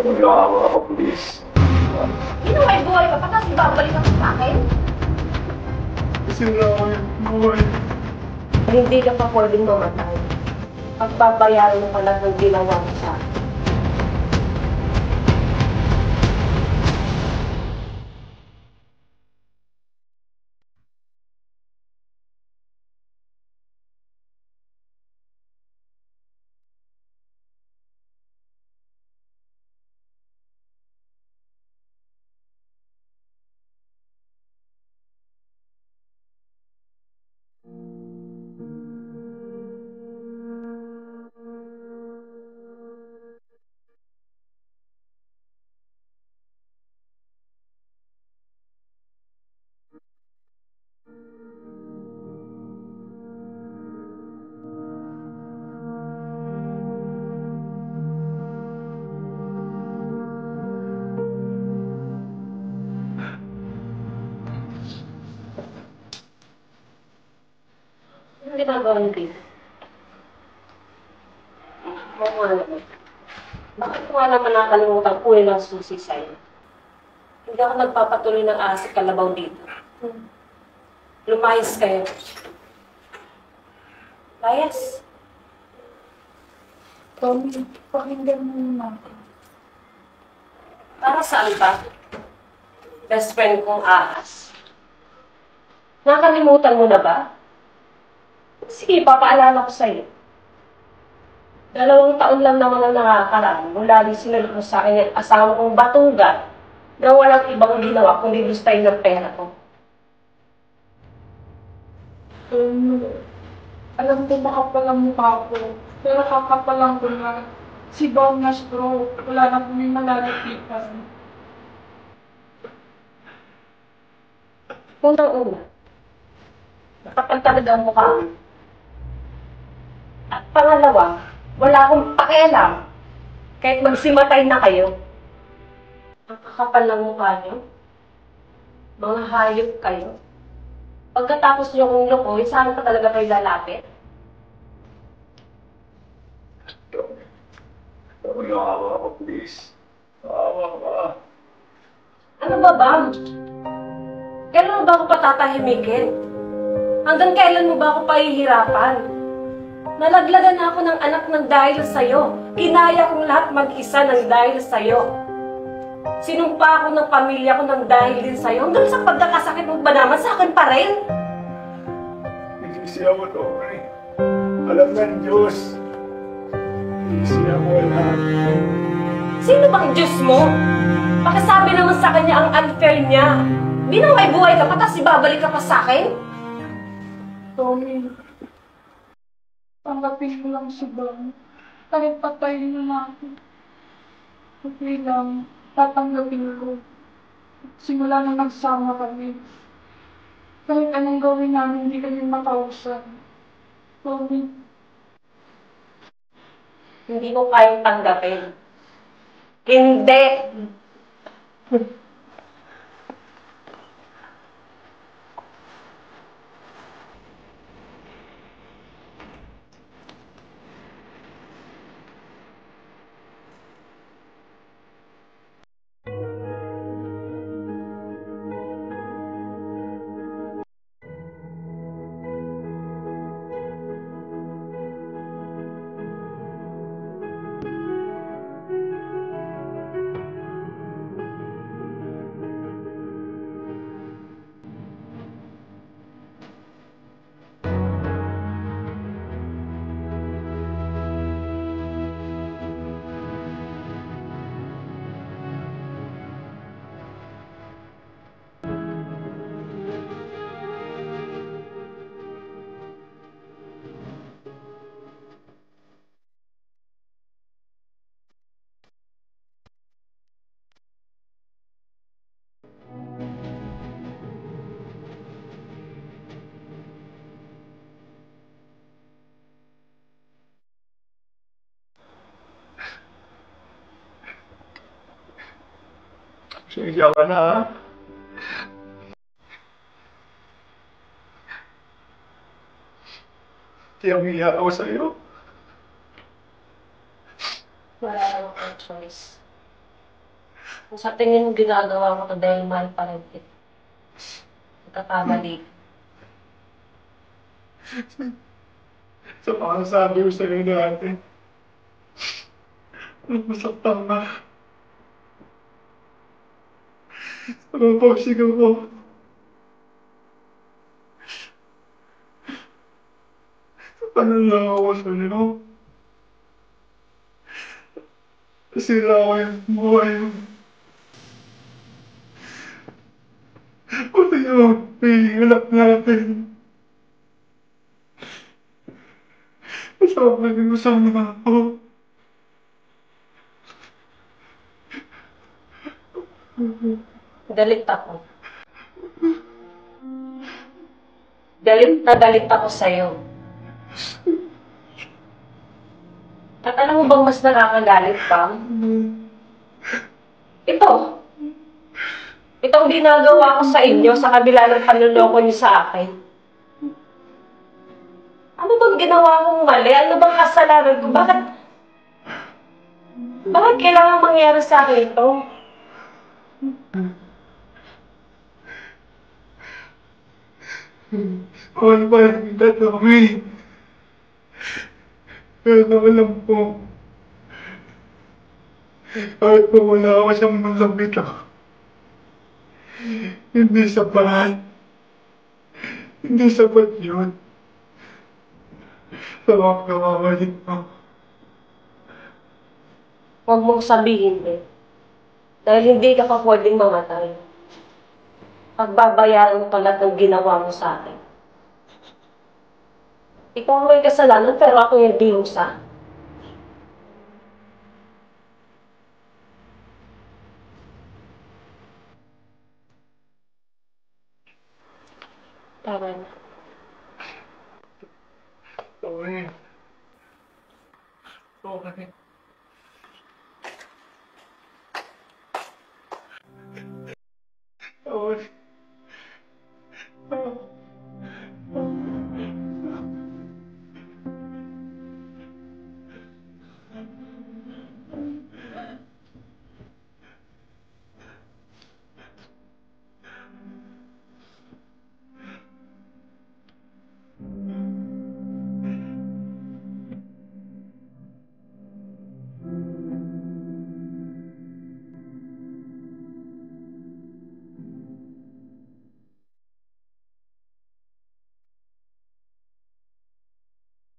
Magawa ako, please. Binuhay-buhay ka pa, tapos ibabalik ka pa sa akin? Sira ko yung buhay. Hindi ka pa pwedeng mamatay. Pagbabayaran mo pa lang ng ginawa mo sa akin. Anong ginagawa niyo dito? Oo nga naman. Bakit ko nga naman nakalimutan ko ng susi sa'yo? Hindi ako nagpapatuloy ng asik kalabaw dito. Lumayas kayo. Layas. Tommy, pakinggan mo naman ako. Para saan ba? Best friend kong ahas. Nakalimutan mo na ba? Sige, papaalala ko sa'yo. 2 taon lang naman ang nakakaraan mula din sinulog mo sa akin yung asawa kong batuga na walang ibang ginawa kundi gustahin ng pera ko. Alam ko makapal ang mukha ko, pero kakapalang ko na si Bong na stroke, wala na kami malalapitan. Unang-una, nakapal talaga ang mukha mo. At pangalawa, wala akong pakialam kahit magsimatay na kayo. Ang kakapal ng mukha niyo, mga hayop kayo. Pagkatapos niyo kong lukoy, saan pa talaga kayo lalapit? Magawa ako, please. Magawa ka. Ano ba, Bam? Kailan mo ba ako patatahimikin? Hanggang kailan mo ba ako pahihirapan? Nalaglagan na ako ng anak ng dahil sa'yo. Kinaya kong lahat mag-isa ng dahil sa'yo. Sinumpa ako ng pamilya ko ng dahil din sa'yo. Hanggang sa pagkakasakit mo ba naman sa akin pa rin? Nagsisi ako, Tommy. Alam ng Diyos. Nagsisi ako lahat. Sino bang Diyos mo? Pakisabi naman sa kanya ang unfair niya. Binuhay-buhay ka pa, tapos ibabalik ka pa sa akin? Tommy, tanggapin mo lang si Bong. Kahit patayin mo na ako. Okay lang, tatanggapin ko. Simula nung nagsama kami. Kahit anong gawin namin, hindi kami makausap. Tommy, Hindi ko kayang tanggapin. Hindi! Pasensya ka na, ha? Tiyang-hiya ako sa'yo. Wala akong choice. Kung sa tingin mo ginagawa ko to dahil mahal pa rin kita. Nagkakamali. Sa mga sabi ko sa'yo dati, nung masaktan ka, sa mga pagsigaw ko, pananaw ako sa'yo. Nasira ko yung buhay mo. Pati yung pihilap natin. Kasama mo sama ako. Galit ako. Galit ako sa'yo. At alam mo bang mas nakakagalit pa? Ito. Itong ginagawa ko sa inyo sa kabila ng panloloko niyo sa akin. Ano bang ginawa kong mali? Ano bang kasalanan ko? Bakit kailangan mangyari sa akin ito? Mahal pa rin kita, Tommy. Pero alam ko, kahit pa wala ako sa mundang ito, hindi sapat. Hindi sapat yun. Sa mga kawawalin mo. Huwag mong sabihin eh. Dahil hindi ka pa pwedeng mamatay. Pagbabayaran mo pala ng ginawa mo sa akin. Ikaw ang may kasalanan pero ako yung diusa. Tama na. Okay. Okay.